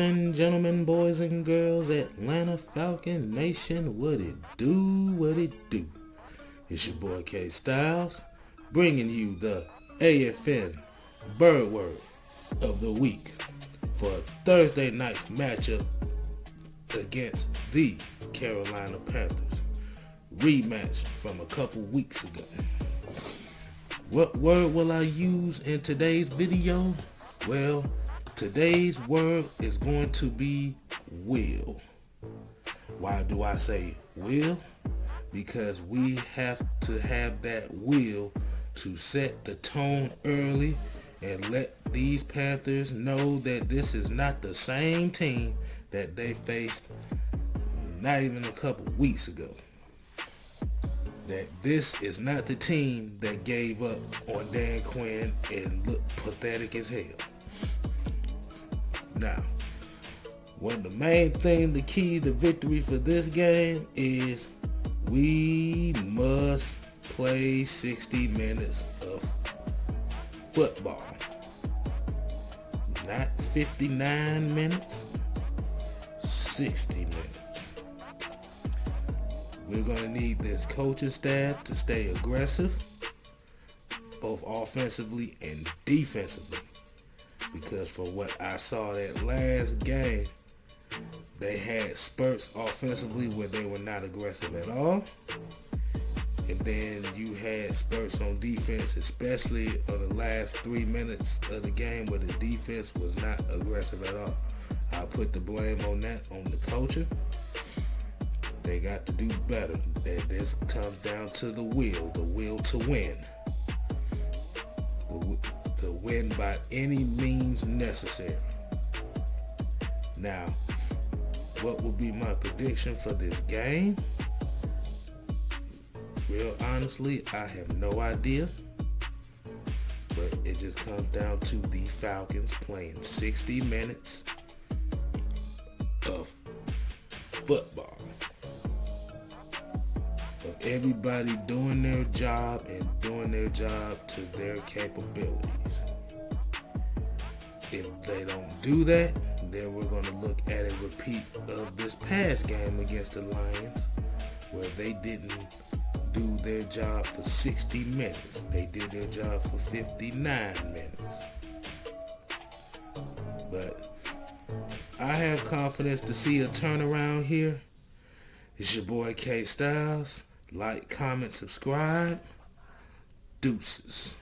and gentlemen, boys and girls, Atlanta Falcon Nation, what it do, what it do. It's your boy Kstylz, bringing you the AFN Bird Word of the Week for Thursday night's matchup against the Carolina Panthers. Rematch from a couple weeks ago. What word will I use in today's video? Well, today's word is going to be will. Why do I say will? Because we have to have that will to set the tone early and let these Panthers know that this is not the same team that they faced not even a couple weeks ago. That this is not the team that gave up on Dan Quinn and looked pathetic as hell. Now, one of the main things, the key to victory for this game is we must play 60 minutes of football. Not 59 minutes, 60 minutes. We're going to need this coaching staff to stay aggressive, both offensively and defensively. Because from what I saw that last game, they had spurts offensively where they were not aggressive at all. And then you had spurts on defense, especially on the last 3 minutes of the game where the defense was not aggressive at all. I'll put the blame on that on the coaching. They got to do better. This comes down to the will to win. To win by any means necessary. Now, what will be my prediction for this game? Real honestly, I have no idea. But it just comes down to the Falcons playing 60 minutes of football. Of everybody doing their job and doing their job to their capabilities. If they don't do that, then we're going to look at a repeat of this past game against the Lions, where they didn't do their job for 60 minutes. They did their job for 59 minutes. But I have confidence to see a turnaround here. It's your boy Kstylz. Like, comment, subscribe. Deuces.